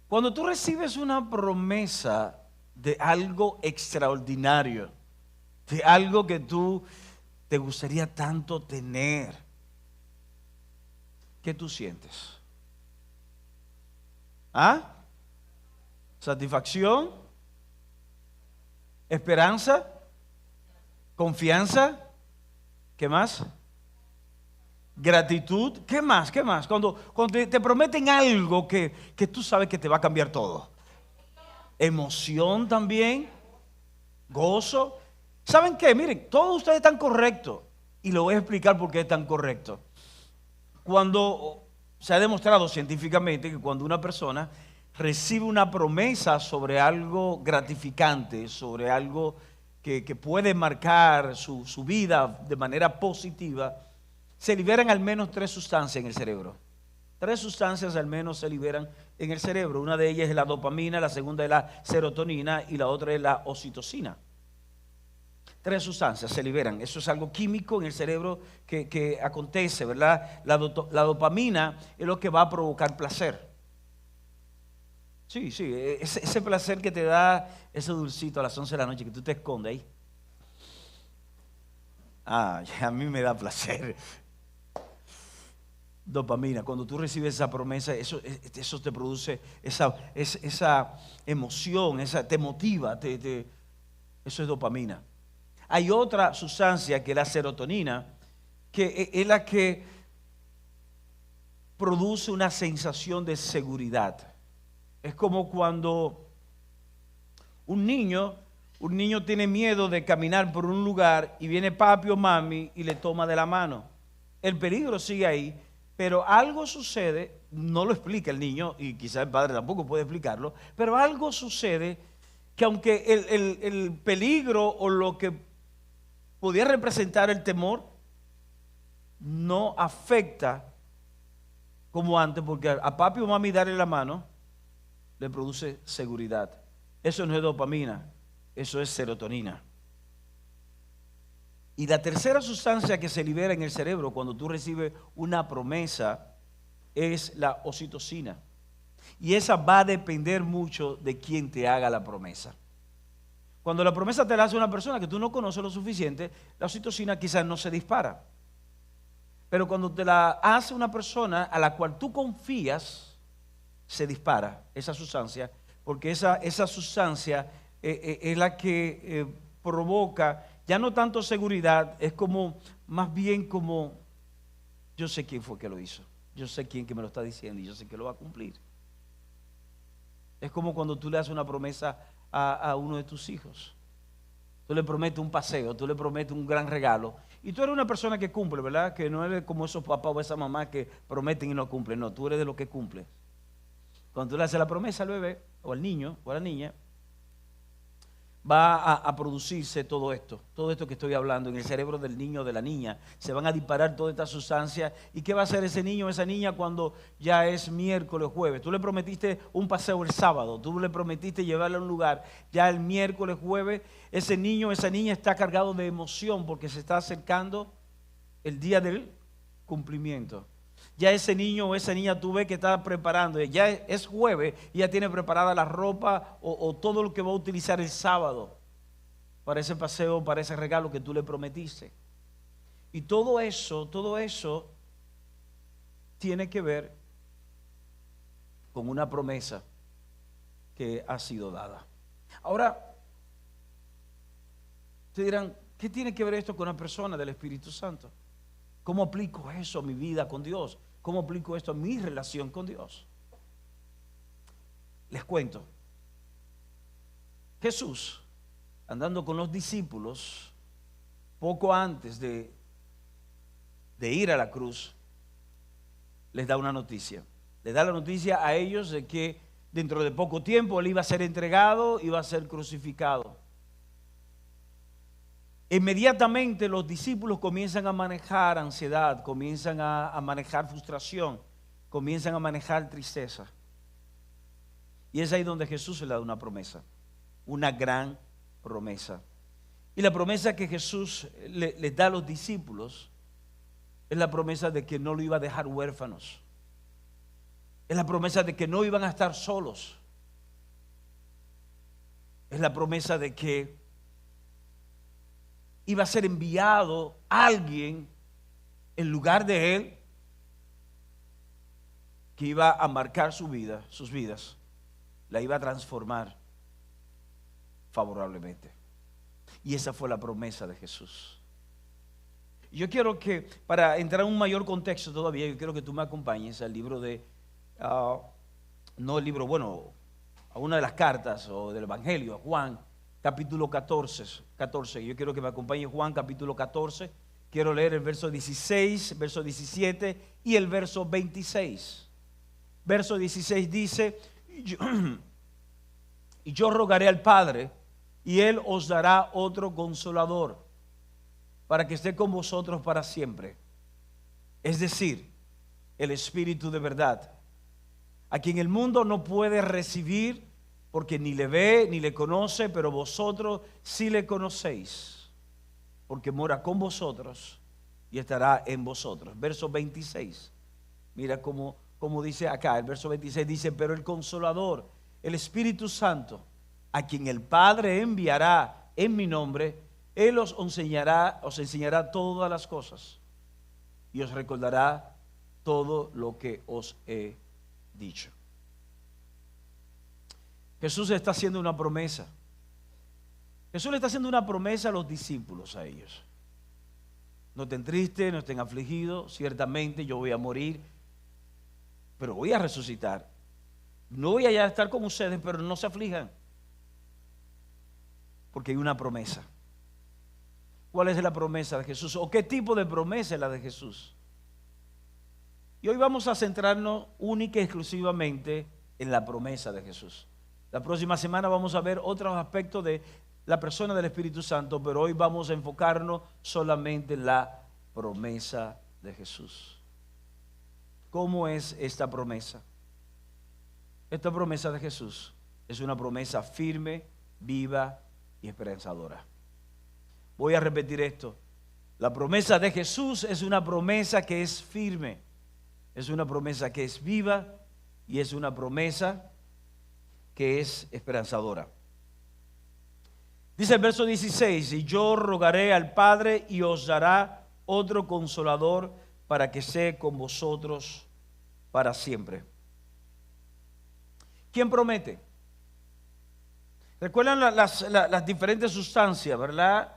Cuando tú recibes una promesa de algo extraordinario, de algo que tú te gustaría tanto tener, ¿qué tú sientes? ¿Ah? ¿Satisfacción? ¿Esperanza? ¿Confianza? ¿Qué más? ¿Gratitud? ¿Qué más? ¿Qué más? Cuando te prometen algo que tú sabes que te va a cambiar todo. Emoción también, gozo. ¿Saben qué? Miren, todos ustedes están correctos. Y les voy a explicar por qué es tan correcto. Cuando se ha demostrado científicamente que cuando una persona recibe una promesa sobre algo gratificante, sobre algo que puede marcar su vida de manera positiva, se liberan al menos 3 sustancias en el cerebro. 3 sustancias al menos se liberan en el cerebro. Una de ellas es la dopamina, la segunda es la serotonina y la otra es la oxitocina. 3 sustancias se liberan. Eso es algo químico en el cerebro que acontece, ¿verdad? La dopamina es lo que va a provocar placer. Sí, ese placer que te da ese dulcito a las 11 de la noche que tú te escondes ahí. A mí me da placer. Dopamina, cuando tú recibes esa promesa, eso te produce esa emoción, te motiva, eso es dopamina. Hay otra sustancia que es la serotonina, que es la que produce una sensación de seguridad. Es como cuando un niño tiene miedo de caminar por un lugar y viene papi o mami y le toma de la mano. El peligro sigue ahí, pero algo sucede, no lo explica el niño y quizás el padre tampoco puede explicarlo, pero algo sucede que aunque el peligro o lo que podía representar el temor no afecta como antes, porque a papi o mami darle la mano le produce seguridad. Eso no es dopamina, eso es serotonina. Y la tercera sustancia que se libera en el cerebro cuando tú recibes una promesa es la oxitocina. Y esa va a depender mucho de quién te haga la promesa. Cuando la promesa te la hace una persona que tú no conoces lo suficiente, la oxitocina quizás no se dispara. Pero cuando te la hace una persona a la cual tú confías, se dispara esa sustancia, porque esa sustancia es la que provoca, ya no tanto seguridad, es como, más bien como, yo sé quién fue que lo hizo, yo sé quién que me lo está diciendo y yo sé que lo va a cumplir. Es como cuando tú le haces una promesa a uno de tus hijos. Tú le prometes un paseo, tú le prometes un gran regalo. Y tú eres una persona que cumple, ¿verdad? Que no eres como esos papás o esa mamá que prometen y no cumplen. No, tú eres de los que cumple. Cuando tú le haces la promesa al bebé, o al niño, o a la niña, va a producirse todo esto que estoy hablando en el cerebro del niño o de la niña. Se van a disparar todas estas sustancias. ¿Y qué va a hacer ese niño o esa niña cuando ya es miércoles o jueves? Tú le prometiste un paseo el sábado, tú le prometiste llevarle a un lugar, ya el miércoles, jueves, ese niño o esa niña está cargado de emoción porque se está acercando el día del cumplimiento. Ya ese niño o esa niña tú ves que está preparando, ya es jueves y ya tiene preparada la ropa o todo lo que va a utilizar el sábado para ese paseo, para ese regalo que tú le prometiste. Y todo eso tiene que ver con una promesa que ha sido dada. Ahora, te dirán, ¿qué tiene que ver esto con la persona del Espíritu Santo? ¿Cómo aplico eso a mi vida con Dios? ¿Cómo aplico esto a mi relación con Dios? Les cuento. Jesús, andando con los discípulos, poco antes de ir a la cruz, les da una noticia. Les da la noticia a ellos de que dentro de poco tiempo Él iba a ser entregado, iba a ser crucificado. Inmediatamente los discípulos comienzan a manejar ansiedad, comienzan a manejar frustración, comienzan a manejar tristeza. Y es ahí donde Jesús le da una promesa, una gran promesa. Y la promesa que Jesús les da a los discípulos es la promesa de que no lo iba a dejar huérfanos. Es la promesa de que no iban a estar solos. Es la promesa de que iba a ser enviado alguien en lugar de él, que iba a marcar su vida, sus vidas, la iba a transformar favorablemente. Y esa fue la promesa de Jesús. Yo quiero que, para entrar en un mayor contexto todavía, yo quiero que tú me acompañes al libro de, no el libro, bueno, a una de las cartas o del Evangelio, a Juan, capítulo 14. Yo quiero que me acompañe Juan, capítulo 14. Quiero leer el verso 16, verso 17 y el verso 26. Verso 16 dice, y yo rogaré al Padre, y Él os dará otro consolador, para que esté con vosotros para siempre. Es decir, el Espíritu de verdad, a quien el mundo no puede recibir, porque ni le ve ni le conoce, pero vosotros sí le conocéis, porque mora con vosotros y estará en vosotros. Verso 26, mira cómo dice acá, el verso 26 dice, pero el Consolador, el Espíritu Santo, a quien el Padre enviará en mi nombre, Él os enseñará todas las cosas y os recordará todo lo que os he dicho. Jesús está haciendo una promesa. Jesús le está haciendo una promesa a los discípulos, a ellos. No estén tristes, no estén afligidos. Ciertamente yo voy a morir, pero voy a resucitar. No voy a ya estar con ustedes, pero no se aflijan, porque hay una promesa. ¿Cuál es la promesa de Jesús? ¿O qué tipo de promesa es la de Jesús? Y hoy vamos a centrarnos única y exclusivamente en la promesa de Jesús. La próxima semana vamos a ver otros aspectos de la persona del Espíritu Santo, pero hoy vamos a enfocarnos solamente en la promesa de Jesús. ¿Cómo es esta promesa? Esta promesa de Jesús es una promesa firme, viva y esperanzadora. Voy a repetir esto. La promesa de Jesús es una promesa que es firme, es una promesa que es viva y es una promesa que es esperanzadora. Dice el verso 16, y yo rogaré al Padre y os dará otro consolador para que esté con vosotros para siempre. ¿Quién promete? ¿Recuerdan las diferentes sustancias, verdad?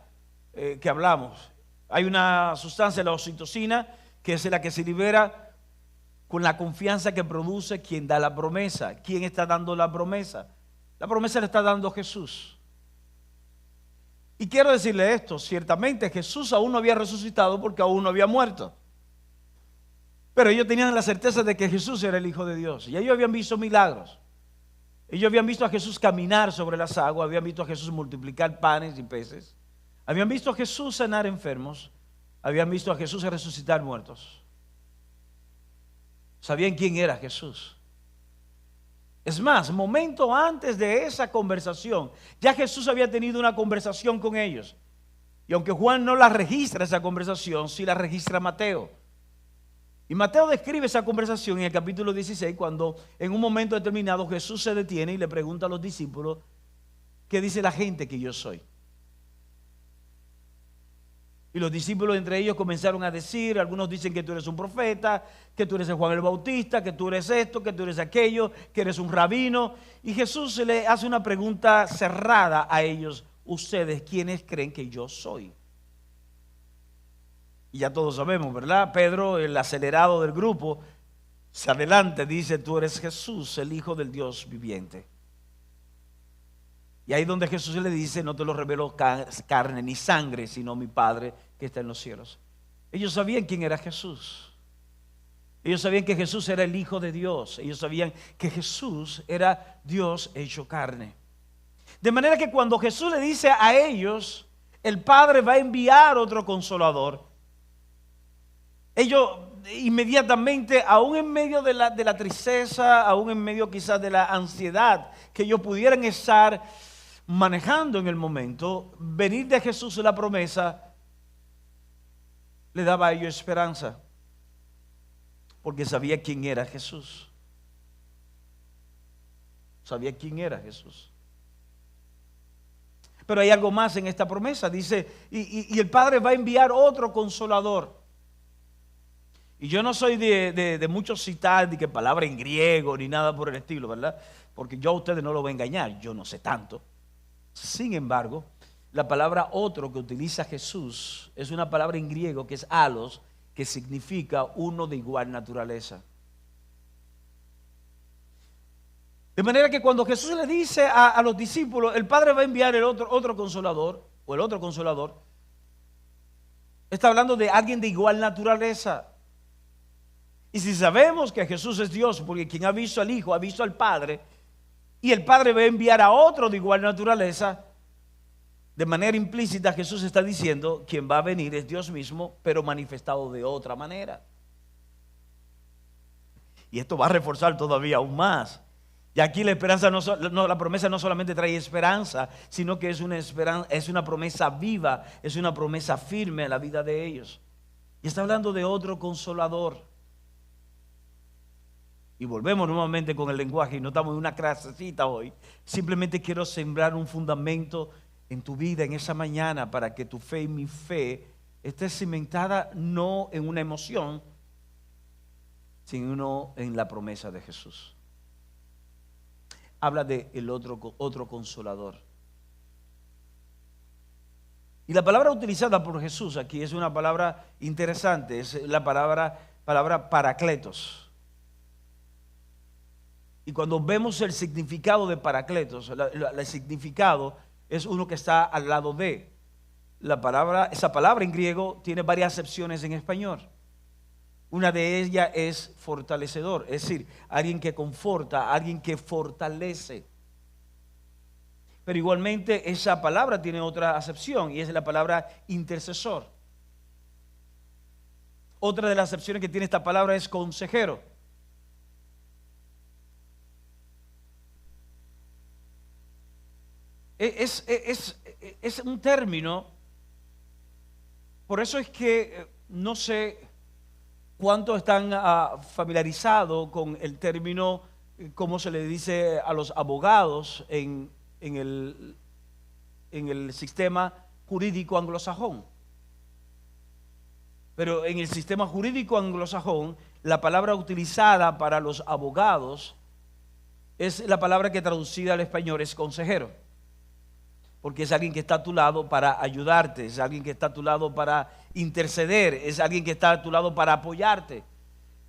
Que hablamos. Hay una sustancia, la oxitocina, que es la que se libera con la confianza que produce quien da la promesa. ¿Quién está dando la promesa? La promesa la está dando Jesús. Y quiero decirle esto, ciertamente Jesús aún no había resucitado porque aún no había muerto. Pero ellos tenían la certeza de que Jesús era el Hijo de Dios. Y ellos habían visto milagros. Ellos habían visto a Jesús caminar sobre las aguas, habían visto a Jesús multiplicar panes y peces. Habían visto a Jesús sanar enfermos, habían visto a Jesús resucitar muertos. Sabían quién era Jesús. Es más, momento antes de esa conversación, ya Jesús había tenido una conversación con ellos. Y aunque Juan no la registra esa conversación, sí la registra Mateo. Y Mateo describe esa conversación en el capítulo 16, cuando en un momento determinado Jesús se detiene y le pregunta a los discípulos, ¿qué dice la gente que yo soy? Y los discípulos entre ellos comenzaron a decir, algunos dicen que tú eres un profeta, que tú eres el Juan el Bautista, que tú eres esto, que tú eres aquello, que eres un rabino. Y Jesús le hace una pregunta cerrada a ellos, ¿ustedes quiénes creen que yo soy? Y ya todos sabemos, ¿verdad? Pedro, el acelerado del grupo, se adelanta, dice, tú eres Jesús, el Hijo del Dios viviente. Y ahí donde Jesús le dice, no te lo reveló carne ni sangre, sino mi Padre que está en los cielos. Ellos sabían quién era Jesús. Ellos sabían que Jesús era el Hijo de Dios. Ellos sabían que Jesús era Dios hecho carne. De manera que cuando Jesús le dice a ellos, el Padre va a enviar otro consolador, ellos inmediatamente, aún en medio de la tristeza, aún en medio quizás de la ansiedad que ellos pudieran estar manejando en el momento, venir de Jesús la promesa le daba a ellos esperanza, porque sabía quién era Jesús. sabía quién era Jesús. Pero hay algo más en esta promesa. Dice, y el Padre va a enviar otro consolador. Y yo no soy de mucho citar de que palabra en griego ni nada por el estilo, ¿verdad? Porque yo a ustedes no lo voy a engañar, yo no sé tanto. Sin embargo, la palabra otro que utiliza Jesús es una palabra en griego que es alos, que significa uno de igual naturaleza. De manera que cuando Jesús le dice a los discípulos, el Padre va a enviar el otro consolador, o el otro consolador, está hablando de alguien de igual naturaleza. Y si sabemos que Jesús es Dios, porque quien ha visto al Hijo ha visto al Padre, y el Padre va a enviar a otro de igual naturaleza, de manera implícita Jesús está diciendo, quien va a venir es Dios mismo, pero manifestado de otra manera. Y esto va a reforzar todavía aún más. Y aquí la esperanza la promesa no solamente trae esperanza, sino que es una promesa viva, es una promesa firme en la vida de ellos. Y está hablando de otro consolador. Y volvemos nuevamente con el lenguaje y no estamos en una clasecita hoy. Simplemente quiero sembrar un fundamento en tu vida en esa mañana para que tu fe y mi fe esté cimentada no en una emoción, sino en la promesa de Jesús. Habla de el otro consolador. Y la palabra utilizada por Jesús aquí es una palabra interesante, es la palabra paracletos. Y cuando vemos el significado de paracletos, el significado es uno que está al lado de. Esa palabra en griego tiene varias acepciones en español. Una de ellas es fortalecedor, es decir, alguien que conforta, alguien que fortalece. Pero igualmente esa palabra tiene otra acepción y es la palabra intercesor. Otra de las acepciones que tiene esta palabra es consejero. Es un término, por eso es que no sé cuántos están familiarizados con el término, como se le dice a los abogados en el sistema jurídico anglosajón. Pero en el sistema jurídico anglosajón, la palabra utilizada para los abogados es la palabra que traducida al español es consejero. Porque es alguien que está a tu lado para ayudarte, es alguien que está a tu lado para interceder, es alguien que está a tu lado para apoyarte.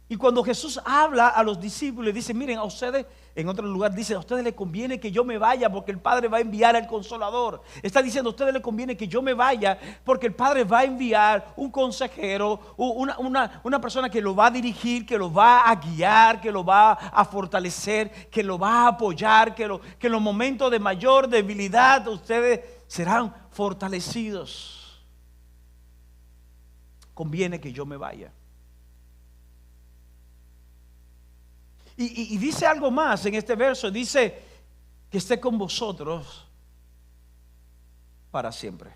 Y cuando Jesús habla a los discípulos, le dice, miren, a ustedes, en otro lugar dice, a ustedes les conviene que yo me vaya porque el Padre va a enviar al Consolador. Está diciendo, a ustedes les conviene que yo me vaya porque el Padre va a enviar un consejero, una persona que lo va a dirigir, que lo va a guiar, que lo va a fortalecer, que lo va a apoyar, que en los momentos de mayor debilidad ustedes serán fortalecidos. Conviene que yo me vaya. Y dice algo más en este verso, dice que esté con vosotros para siempre.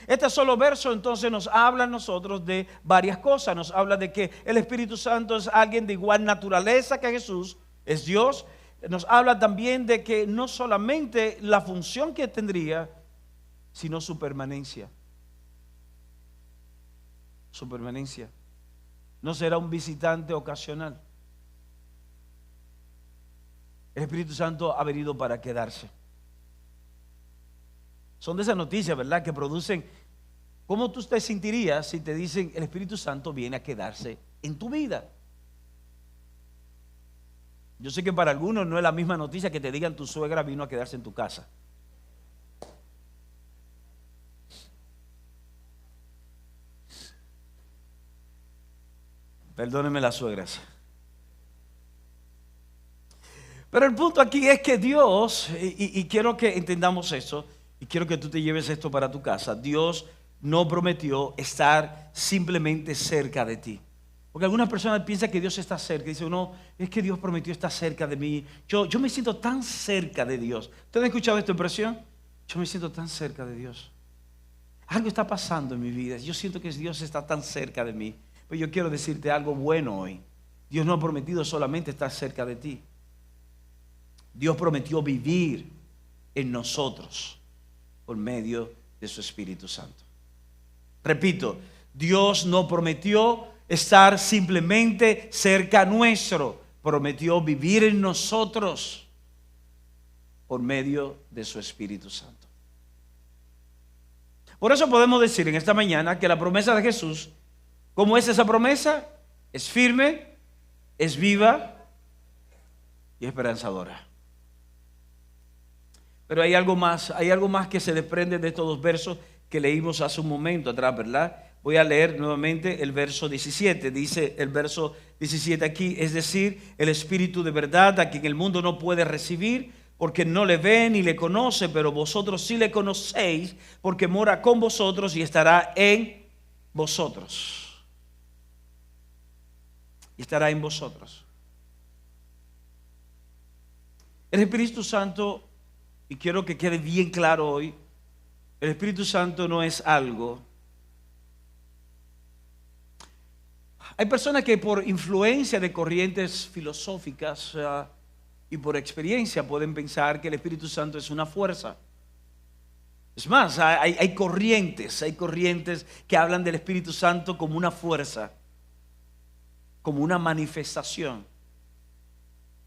Este solo verso entonces nos habla a nosotros de varias cosas. Nos habla de que el Espíritu Santo es alguien de igual naturaleza que Jesús, es Dios. Nos habla también de que no solamente la función que tendría, sino su permanencia. Su permanencia. No será un visitante ocasional. El Espíritu Santo ha venido para quedarse. Son de esas noticias, ¿verdad?, que producen. ¿Cómo tú te sentirías si te dicen el Espíritu Santo viene a quedarse en tu vida? Yo sé que para algunos no es la misma noticia que te digan tu suegra vino a quedarse en tu casa. Perdónenme las suegras. Pero el punto aquí es que Dios, y quiero que entendamos eso, y quiero que tú te lleves esto para tu casa, Dios no prometió estar simplemente cerca de ti. Porque algunas personas piensan que Dios está cerca, y dicen, no, es que Dios prometió estar cerca de mí. Yo me siento tan cerca de Dios. ¿Ustedes han escuchado esta impresión? Yo me siento tan cerca de Dios. Algo está pasando en mi vida, yo siento que Dios está tan cerca de mí. Pero yo quiero decirte algo bueno hoy. Dios no ha prometido solamente estar cerca de ti. Dios prometió vivir en nosotros por medio de su Espíritu Santo. Repito, Dios no prometió estar simplemente cerca nuestro, prometió vivir en nosotros por medio de su Espíritu Santo. Por eso podemos decir en esta mañana que la promesa de Jesús, ¿cómo es esa promesa? Es firme, es viva y esperanzadora. Pero hay algo más que se desprende de estos dos versos que leímos hace un momento atrás, ¿verdad? Voy a leer nuevamente el verso 17. Dice el verso 17 aquí, es decir, el Espíritu de verdad, a quien el mundo no puede recibir, porque no le ve ni le conoce, pero vosotros sí le conocéis, porque mora con vosotros y estará en vosotros. Y estará en vosotros. El Espíritu Santo, y quiero que quede bien claro hoy, el Espíritu Santo no es algo. Hay personas que por influencia de corrientes filosóficas y por experiencia pueden pensar que el Espíritu Santo es una fuerza. Es más, hay corrientes que hablan del Espíritu Santo como una fuerza, como una manifestación.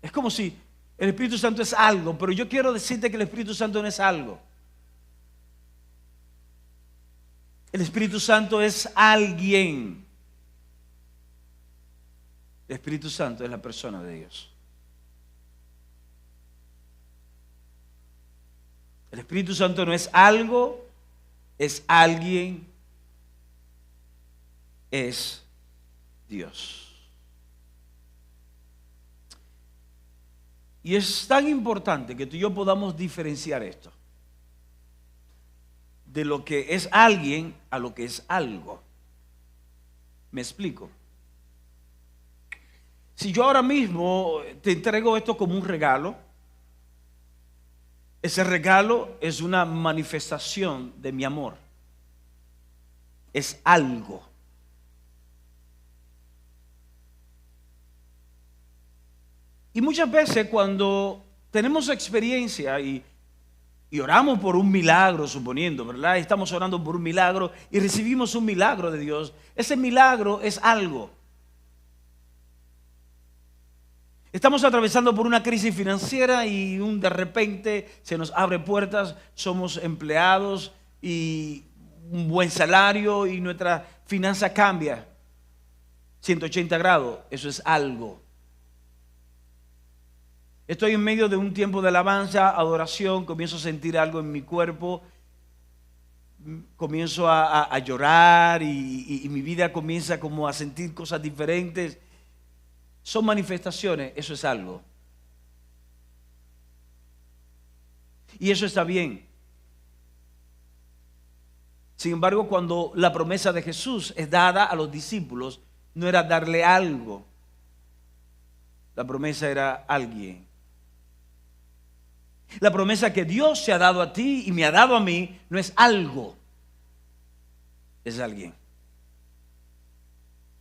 Es como si el Espíritu Santo es algo, pero yo quiero decirte que el Espíritu Santo no es algo. El Espíritu Santo es alguien. El Espíritu Santo es la persona de Dios. El Espíritu Santo no es algo, es alguien, es Dios. Y es tan importante que tú y yo podamos diferenciar esto de lo que es alguien a lo que es algo. ¿Me explico? Si yo ahora mismo te entrego esto como un regalo, ese regalo es una manifestación de mi amor. Es algo. Y muchas veces cuando tenemos experiencia y oramos por un milagro, suponiendo, ¿verdad? Estamos orando por un milagro y recibimos un milagro de Dios. Ese milagro es algo. Estamos atravesando por una crisis financiera y de repente se nos abre puertas, somos empleados y un buen salario y nuestra finanza cambia 180 grados. Eso es algo. Estoy en medio de un tiempo de alabanza, adoración, comienzo a sentir algo en mi cuerpo, comienzo a llorar y mi vida comienza como a sentir cosas diferentes. Son manifestaciones, eso es algo. Y eso está bien. Sin embargo, cuando la promesa de Jesús es dada a los discípulos, no era darle algo. La promesa era alguien. La promesa que Dios se ha dado a ti y me ha dado a mí no es algo, es alguien.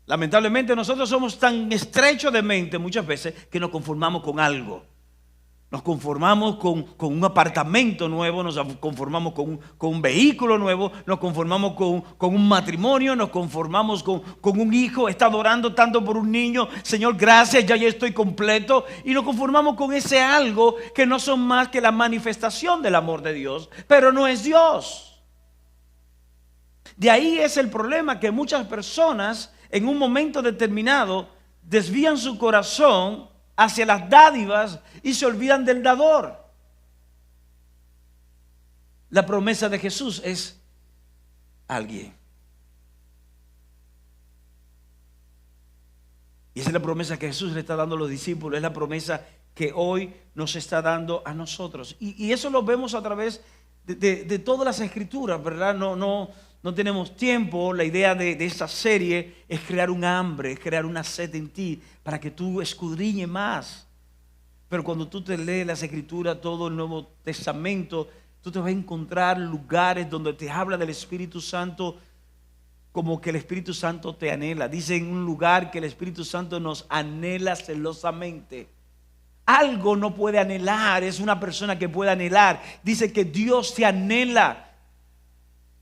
Lamentablemente nosotros somos tan estrechos de mente muchas veces que nos conformamos con algo. Nos conformamos con un apartamento nuevo, nos conformamos con un vehículo nuevo, nos conformamos con un matrimonio, nos conformamos con un hijo. Está adorando tanto por un niño, Señor, gracias, ya estoy completo. Y nos conformamos con ese algo que no son más que la manifestación del amor de Dios, pero no es Dios. De ahí es el problema, que muchas personas en un momento determinado desvían su corazón hacia las dádivas y se olvidan del dador. La promesa de Jesús es alguien. Y esa es la promesa que Jesús le está dando a los discípulos, es la promesa que hoy nos está dando a nosotros. Y eso lo vemos a través de todas las escrituras, ¿verdad? No tenemos tiempo. La idea de esta serie es crear un hambre, es crear una sed en ti para que tú escudriñes más. Pero cuando tú te lees las escrituras, todo el Nuevo Testamento, tú te vas a encontrar lugares donde te habla del Espíritu Santo como que el Espíritu Santo te anhela. Dice en un lugar que el Espíritu Santo nos anhela celosamente. algo no puede anhelar, es una persona que puede anhelar. Dice que Dios te anhela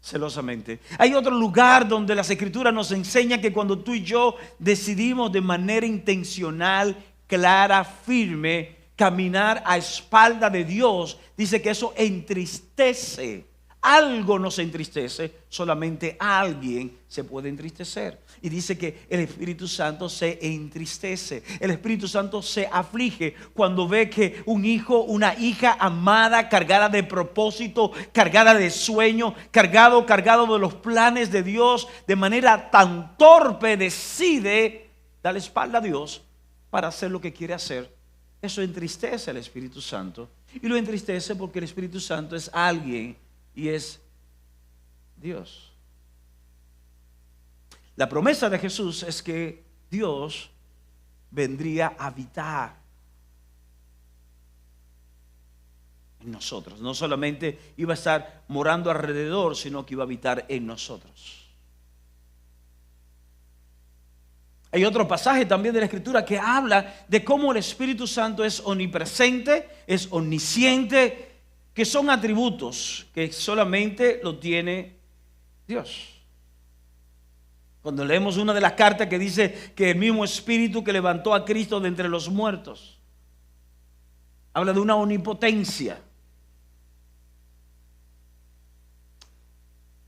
celosamente. Hay otro lugar donde las Escrituras nos enseñan que cuando tú y yo decidimos de manera intencional, clara, firme, caminar a espalda de Dios, dice que eso entristece. Algo nos entristece, solamente alguien se puede entristecer. Y dice que el Espíritu Santo se entristece. El Espíritu Santo se aflige cuando ve que un hijo, una hija amada, cargada de propósito, cargada de sueño, cargado de los planes de Dios, de manera tan torpe decide dar la espalda a Dios para hacer lo que quiere hacer. Eso entristece al Espíritu Santo. Y lo entristece porque el Espíritu Santo es alguien y es Dios. La promesa de Jesús es que Dios vendría a habitar en nosotros. No solamente iba a estar morando alrededor, sino que iba a habitar en nosotros. Hay otro pasaje también de la Escritura que habla de cómo el Espíritu Santo es omnipresente, es omnisciente, que son atributos que solamente lo tiene Dios. Cuando leemos una de las cartas que dice que el mismo Espíritu que levantó a Cristo de entre los muertos, habla de una omnipotencia.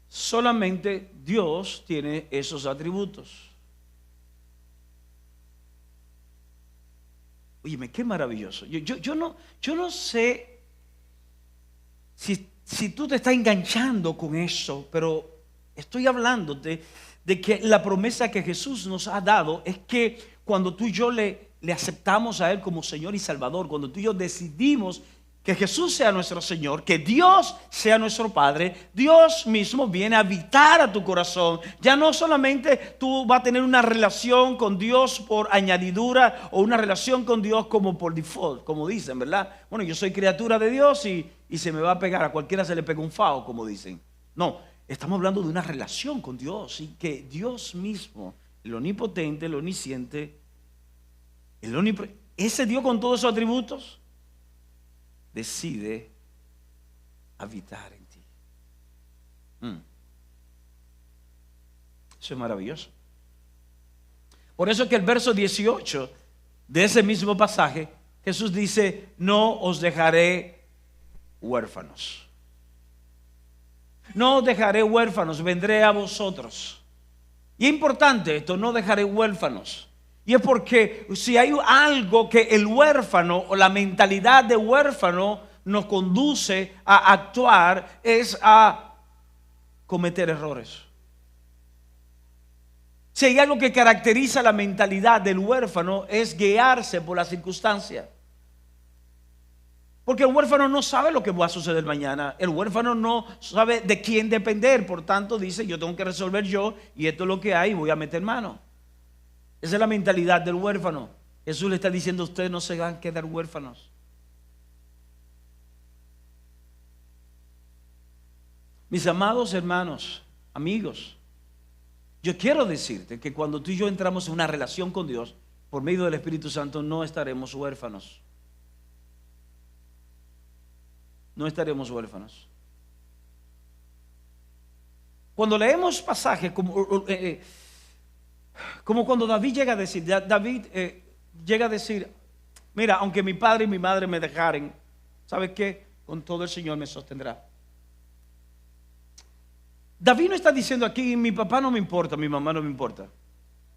Solamente Dios tiene esos atributos. Óyeme, qué maravilloso. Yo no sé si tú te estás enganchando con eso, pero estoy hablándote de que la promesa que Jesús nos ha dado es que cuando tú y yo le aceptamos a Él como Señor y Salvador, cuando tú y yo decidimos que Jesús sea nuestro Señor, que Dios sea nuestro Padre, Dios mismo viene a habitar a tu corazón. Ya no solamente tú vas a tener una relación con Dios por añadidura o una relación con Dios como por default, como dicen, ¿verdad? Bueno, yo soy criatura de Dios y se me va a pegar, a cualquiera se le pega un fao, como dicen. No, estamos hablando de una relación con Dios y que Dios mismo, el omnipotente, el omnisciente, ese Dios con todos esos atributos, decide habitar en ti. Eso es maravilloso. Por eso es que el verso 18 de ese mismo pasaje, Jesús dice: no os dejaré huérfanos. No os dejaré huérfanos, vendré a vosotros. Y es importante esto, no dejaré huérfanos. Y es porque si hay algo que el huérfano o la mentalidad de huérfano nos conduce a actuar, es a cometer errores. Si hay algo que caracteriza la mentalidad del huérfano, es guiarse por las circunstancias. Porque el huérfano no sabe lo que va a suceder mañana. El huérfano no sabe de quién depender. Por tanto dice: yo tengo que resolver yo, y esto es lo que hay, voy a meter mano. Esa es la mentalidad del huérfano. Jesús le está diciendo: ustedes no se van a quedar huérfanos. Mis amados hermanos, amigos, yo quiero decirte que cuando tú y yo entramos en una relación con Dios por medio del Espíritu Santo, no estaremos huérfanos. No estaremos huérfanos. Cuando leemos pasajes como cuando David llega a decir, mira, aunque mi padre y mi madre me dejaren, ¿sabes qué? Con todo el Señor me sostendrá. David no está diciendo aquí: mi papá no me importa, mi mamá no me importa.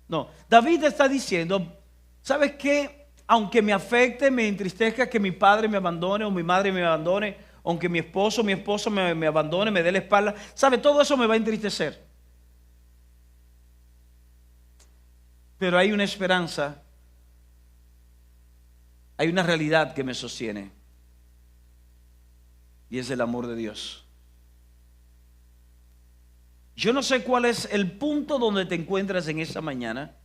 No, David está diciendo: ¿sabes qué? Aunque me afecte, me entristezca que mi padre me abandone o mi madre me abandone, aunque mi esposo me abandone, me dé la espalda, ¿sabe? Todo eso me va a entristecer. Pero hay una esperanza, hay una realidad que me sostiene, y es el amor de Dios. Yo no sé cuál es el punto donde te encuentras en esta mañana,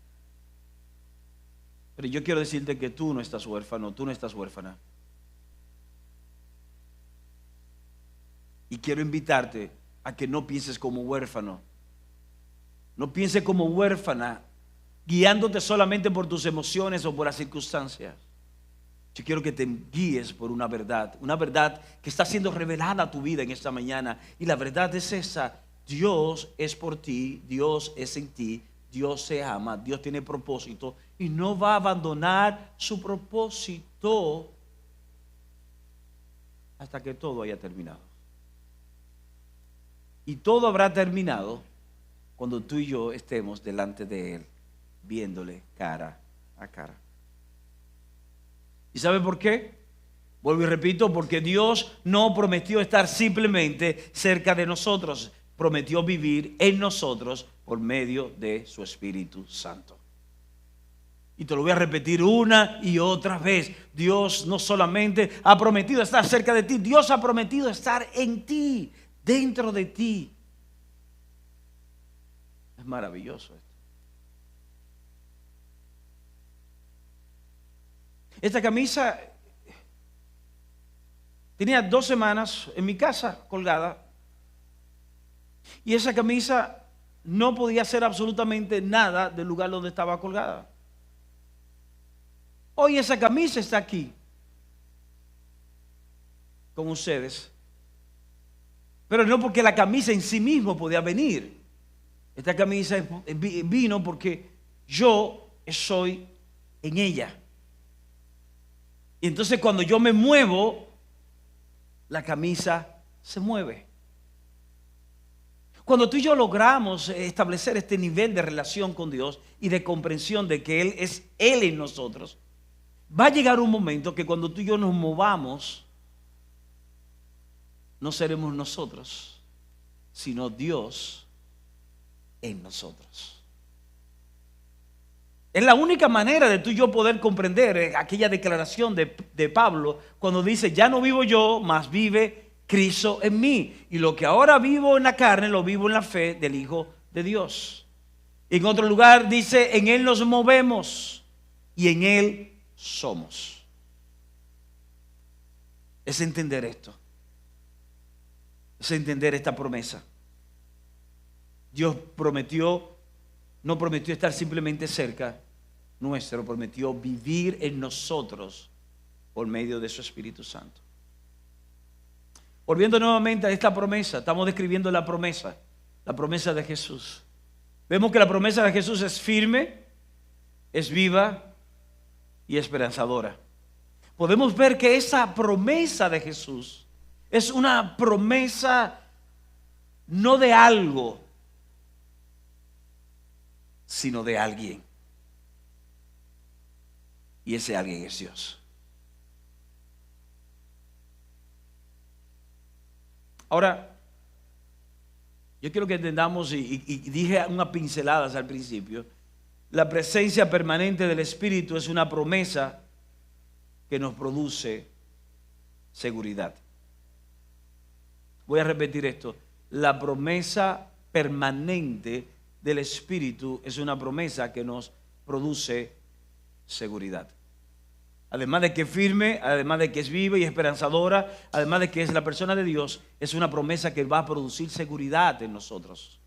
pero yo quiero decirte que tú no estás huérfano, tú no estás huérfana. Y quiero invitarte a que no pienses como huérfano. No pienses como huérfana, guiándote solamente por tus emociones o por las circunstancias. Yo quiero que te guíes por una verdad que está siendo revelada a tu vida en esta mañana. Y la verdad es esa: Dios es por ti, Dios es en ti, Dios te ama, Dios tiene propósito y no va a abandonar su propósito hasta que todo haya terminado. Y todo habrá terminado cuando tú y yo estemos delante de Él, viéndole cara a cara. ¿Y sabe por qué? Vuelvo y repito, porque Dios no prometió estar simplemente cerca de nosotros, prometió vivir en nosotros por medio de su Espíritu Santo. Y te lo voy a repetir una y otra vez: Dios no solamente ha prometido estar cerca de ti, Dios ha prometido estar en ti, dentro de ti. Es maravilloso esto. Esta camisa tenía 2 semanas en mi casa colgada, y esa camisa no podía hacer absolutamente nada del lugar donde estaba colgada. Hoy esa camisa está aquí con ustedes, pero no porque la camisa en sí mismo podía venir. Esta camisa vino porque yo soy en ella. Y entonces cuando yo me muevo, la camisa se mueve. Cuando tú y yo logramos establecer este nivel de relación con Dios y de comprensión de que Él es Él en nosotros, va a llegar un momento que cuando tú y yo nos movamos, no seremos nosotros, sino Dios en nosotros. Es la única manera de tú y yo poder comprender aquella declaración de Pablo cuando dice: ya no vivo yo, mas vive Cristo en mí. Y lo que ahora vivo en la carne, lo vivo en la fe del Hijo de Dios. En otro lugar dice: en Él nos movemos y en Él somos. Es entender esto. Es entender esta promesa. Dios no prometió estar simplemente cerca nuestro, prometió vivir en nosotros por medio de su Espíritu Santo. Volviendo nuevamente a esta promesa, estamos describiendo la promesa de Jesús. Vemos que la promesa de Jesús es firme, es viva y esperanzadora. Podemos ver que esa promesa de Jesús es una promesa no de algo, sino de alguien. Y ese alguien es Dios. Ahora, yo quiero que entendamos, y dije unas pinceladas al principio, la presencia permanente del Espíritu es una promesa que nos produce seguridad. Voy a repetir esto: la promesa permanente del Espíritu es una promesa que nos produce seguridad. Además de que es firme, además de que es viva y esperanzadora, además de que es la persona de Dios, es una promesa que va a producir seguridad en nosotros.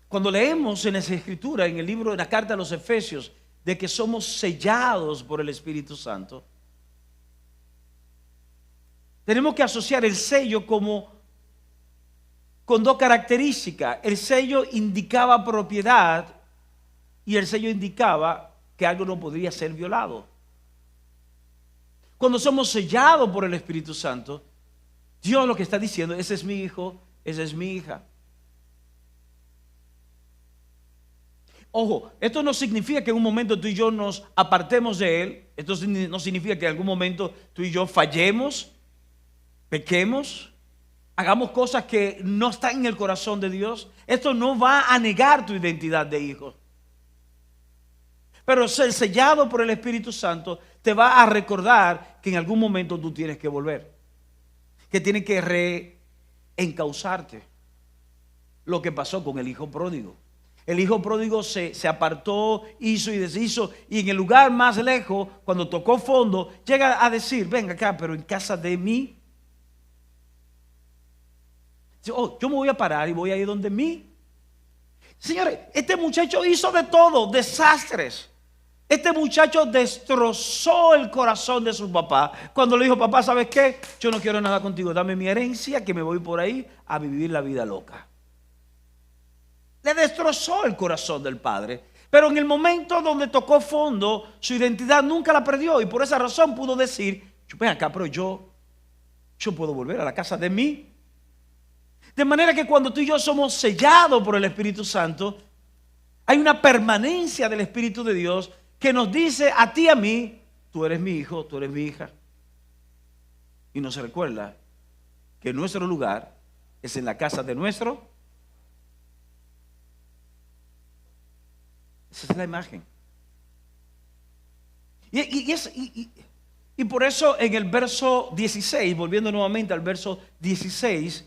Cuando leemos en esa escritura, en el libro, en la carta a los Efesios, de que somos sellados por el Espíritu Santo, tenemos que asociar el sello con 2 características. El sello indicaba propiedad y el sello indicaba que algo no podría ser violado. Cuando somos sellados por el Espíritu Santo, Dios lo que está diciendo: ese es mi hijo, esa es mi hija. Ojo, esto no significa que en un momento tú y yo nos apartemos de Él. Esto no significa que en algún momento tú y yo fallemos, pequemos, hagamos cosas que no están en el corazón de Dios. Esto no va a negar tu identidad de hijo. Pero ser sellado por el Espíritu Santo te va a recordar que en algún momento tú tienes que volver, que tienes que reencauzarte. Lo que pasó con el hijo pródigo. El hijo pródigo se apartó, hizo y deshizo, y en el lugar más lejos, cuando tocó fondo, llega a decir: venga acá, pero en casa de mí. Yo me voy a parar y voy a ir donde mí. Señores, este muchacho hizo de todo, desastres. Este muchacho destrozó el corazón de su papá cuando le dijo: papá, ¿sabes qué? Yo no quiero nada contigo, dame mi herencia, que me voy por ahí a vivir la vida loca. Le destrozó el corazón del padre. Pero en el momento donde tocó fondo, su identidad nunca la perdió, y por esa razón pudo decir: ven acá, pero yo puedo volver a la casa de mí. De manera que cuando tú y yo somos sellados por el Espíritu Santo, hay una permanencia del Espíritu de Dios que nos dice a ti y a mí: tú eres mi hijo, tú eres mi hija. Y nos recuerda que nuestro lugar es en la casa de nuestro. Esa es la imagen. Y por eso en el verso 16, volviendo nuevamente al verso 16,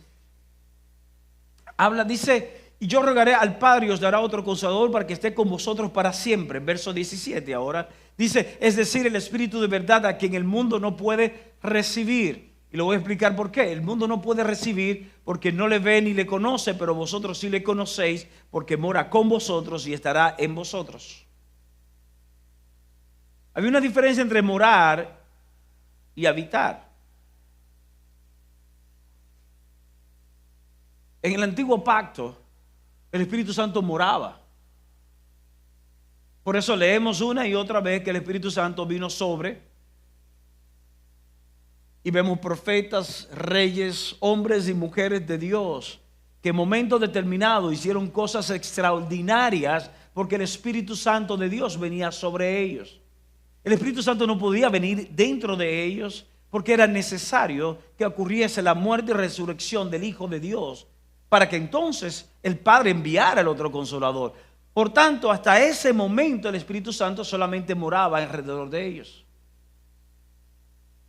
dice: y yo rogaré al Padre y os dará otro Consolador para que esté con vosotros para siempre. Verso 17 ahora dice: es decir, el Espíritu de verdad, a quien el mundo no puede recibir. Y lo voy a explicar por qué. El mundo no puede recibir porque no le ve ni le conoce, pero vosotros sí le conocéis, porque mora con vosotros y estará en vosotros. Había una diferencia entre morar y habitar. En el antiguo pacto, el Espíritu Santo moraba. Por eso leemos una y otra vez que el Espíritu Santo vino sobre. Y vemos profetas, reyes, hombres y mujeres de Dios que en momentos determinados hicieron cosas extraordinarias porque el Espíritu Santo de Dios venía sobre ellos. El Espíritu Santo no podía venir dentro de ellos porque era necesario que ocurriese la muerte y resurrección del Hijo de Dios para que entonces el Padre enviara al otro Consolador. Por tanto, hasta ese momento el Espíritu Santo solamente moraba alrededor de ellos.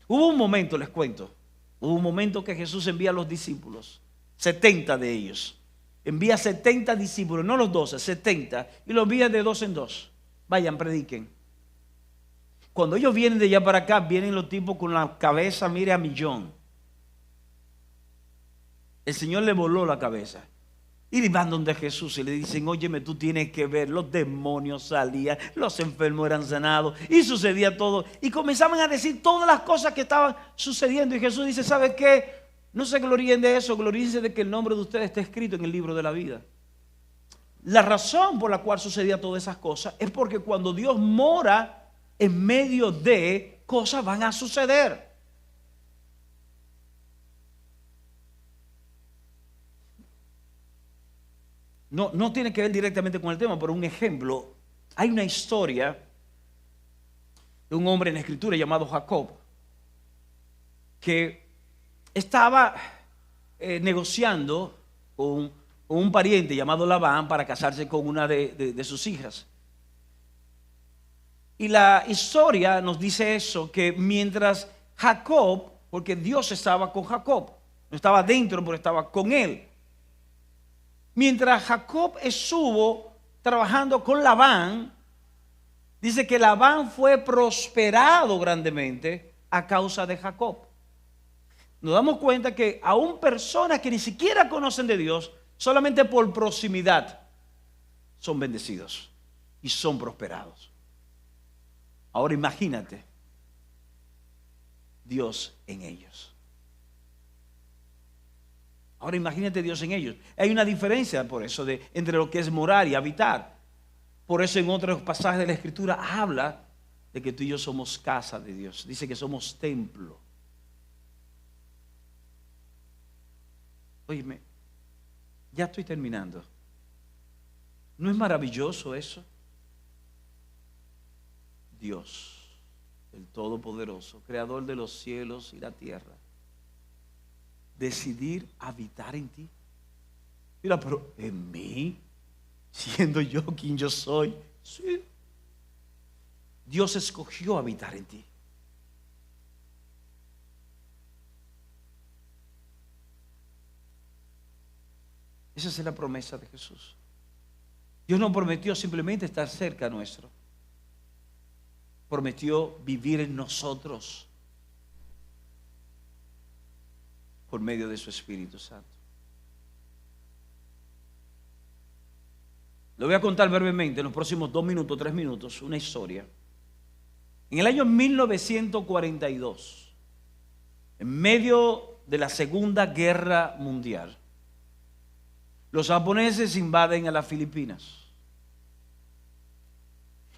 Hubo un momento, les cuento, hubo un momento que Jesús envía a los discípulos, 70 de ellos. Envía 70 discípulos, no los 12, 70, y los envía de dos en dos. Vayan, prediquen. Cuando ellos vienen de allá para acá, vienen los tipos con la cabeza, mire, a millón. El Señor le voló la cabeza. Y van donde Jesús y le dicen: óyeme, tú tienes que ver, los demonios salían, los enfermos eran sanados y sucedía todo. Y comenzaban a decir todas las cosas que estaban sucediendo. Y Jesús dice: ¿sabe qué? No se gloríen de eso, gloríense de que el nombre de ustedes está escrito en el libro de la vida. La razón por la cual sucedía todas esas cosas es porque cuando Dios mora en medio de cosas, van a suceder. No tiene que ver directamente con el tema, pero un ejemplo. Hay una historia de un hombre en la Escritura llamado Jacob, que estaba negociando con un pariente llamado Labán para casarse con una de sus hijas. Y la historia nos dice eso, que mientras Jacob, porque Dios estaba con Jacob, no estaba dentro, pero estaba con él. Mientras Jacob estuvo trabajando con Labán, dice que Labán fue prosperado grandemente a causa de Jacob. Nos damos cuenta que aún personas que ni siquiera conocen de Dios, solamente por proximidad, son bendecidos y son prosperados. Ahora imagínate Dios en ellos. Ahora imagínate Dios en ellos. Hay una diferencia por eso entre lo que es morar y habitar. Por eso en otros pasajes de la Escritura habla de que tú y yo somos casa de Dios. Dice que somos templo. Óyeme, ya estoy terminando. ¿No es maravilloso eso? Dios, el Todopoderoso, creador de los cielos y la tierra, decidir habitar en ti. Mira, pero en mí, siendo yo quien yo soy, sí. Dios escogió habitar en ti. Esa es la promesa de Jesús. Dios no prometió simplemente estar cerca nuestro. Prometió vivir en nosotros por medio de su Espíritu Santo. Le voy a contar brevemente en los próximos 2 minutos, 3 minutos, una historia En el año 1942, en medio de la Segunda Guerra Mundial, los japoneses invaden a las Filipinas.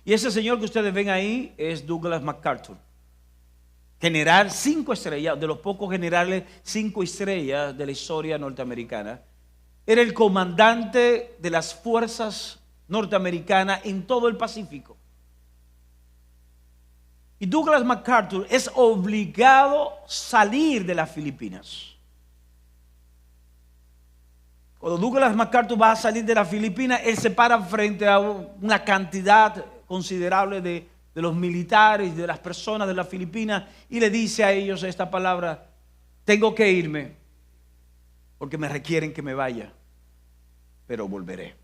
Y ese señor que ustedes ven ahí es Douglas MacArthur, general 5 estrellas, de los pocos generales 5 estrellas de la historia norteamericana. Era el comandante de las fuerzas norteamericanas en todo el Pacífico. Y Douglas MacArthur es obligado a salir de las Filipinas. Cuando Douglas MacArthur va a salir de las Filipinas, él se para frente a una cantidad considerable de los militares, de las personas de las Filipinas, y le dice a ellos esta palabra: tengo que irme porque me requieren que me vaya, pero volveré.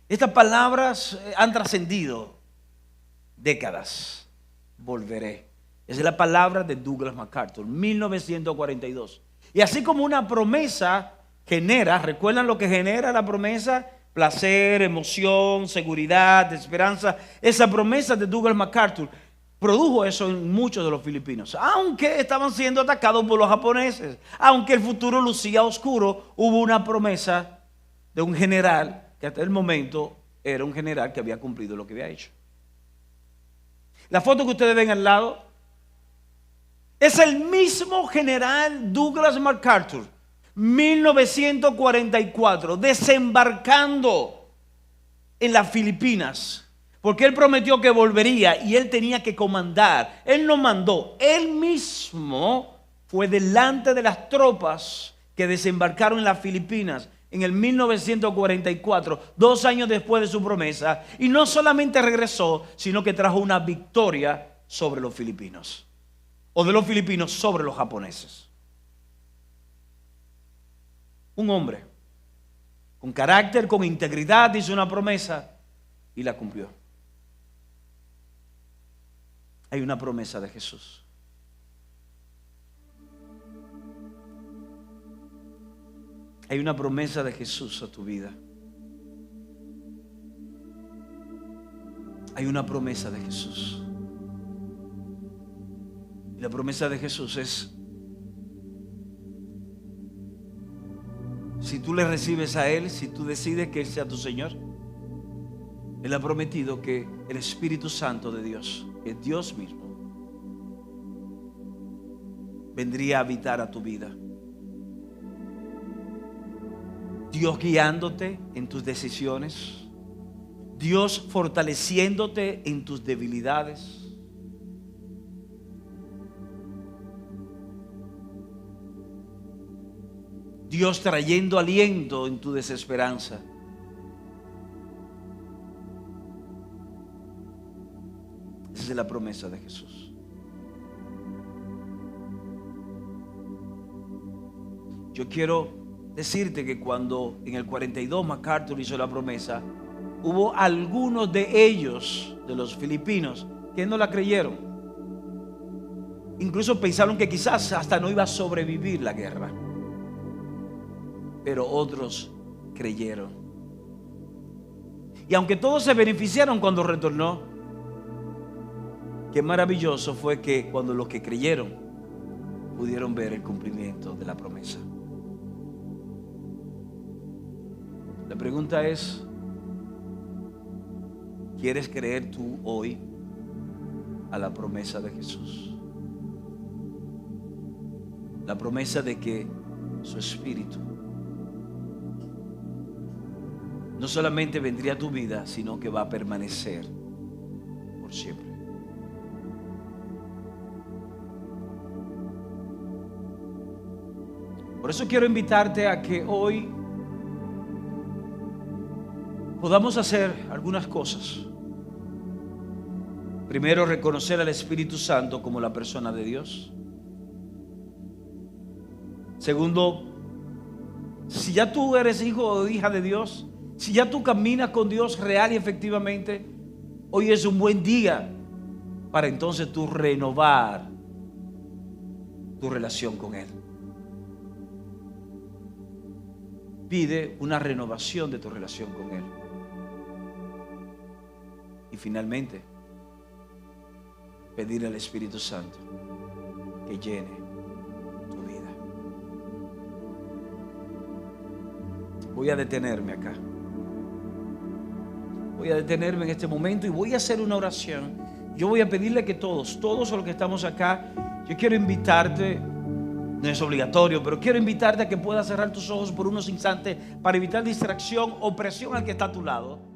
Estas palabras han trascendido décadas. Volveré. Esa es la palabra de Douglas MacArthur, 1942. Y así como una promesa genera, ¿recuerdan lo que genera la promesa? Placer, emoción, seguridad, esperanza. Esa promesa de Douglas MacArthur produjo eso en muchos de los filipinos. Aunque estaban siendo atacados por los japoneses, aunque el futuro lucía oscuro, hubo una promesa de un general que hasta el momento era un general que había cumplido lo que había hecho. La foto que ustedes ven al lado es el mismo general Douglas MacArthur, 1944, desembarcando en las Filipinas, porque él prometió que volvería y él tenía que comandar. Él no mandó, él mismo fue delante de las tropas que desembarcaron en las Filipinas en el 1944, 2 años después de su promesa, y no solamente regresó, sino que trajo una victoria sobre los filipinos, o de los filipinos sobre los japoneses. Un hombre con carácter, con integridad, hizo una promesa y la cumplió. Hay una promesa de Jesús. Hay una promesa de Jesús a tu vida. Hay una promesa de Jesús. Y la promesa de Jesús es: si tú le recibes a Él, si tú decides que Él sea tu Señor, Él ha prometido que el Espíritu Santo de Dios, que es Dios mismo, vendría a habitar a tu vida. Dios guiándote en tus decisiones, Dios fortaleciéndote en tus debilidades, Dios trayendo aliento en tu desesperanza. Esa es la promesa de Jesús. Yo quiero decirte que cuando en el 42 MacArthur hizo la promesa, hubo algunos de ellos, de los filipinos, que no la creyeron. Incluso pensaron que quizás hasta no iba a sobrevivir la guerra. Pero otros creyeron. Y aunque todos se beneficiaron cuando retornó, qué maravilloso fue que cuando los que creyeron pudieron ver el cumplimiento de la promesa. La pregunta es: ¿quieres creer tú hoy a la promesa de Jesús? La promesa de que su Espíritu no solamente vendría a tu vida, sino que va a permanecer por siempre. Por eso quiero invitarte a que hoy podamos hacer algunas cosas. Primero, reconocer al Espíritu Santo como la persona de Dios. Segundo, si ya tú eres hijo o hija de Dios, si ya tú caminas con Dios real y efectivamente, hoy es un buen día para entonces tú renovar tu relación con Él. Pide una renovación de tu relación con Él. Y finalmente, pedirle al Espíritu Santo que llene tu vida. Voy a detenerme acá. Voy a detenerme en este momento y voy a hacer una oración. Yo voy a pedirle que todos los que estamos acá, yo quiero invitarte, no es obligatorio, pero quiero invitarte a que puedas cerrar tus ojos por unos instantes para evitar distracción o presión al que está a tu lado.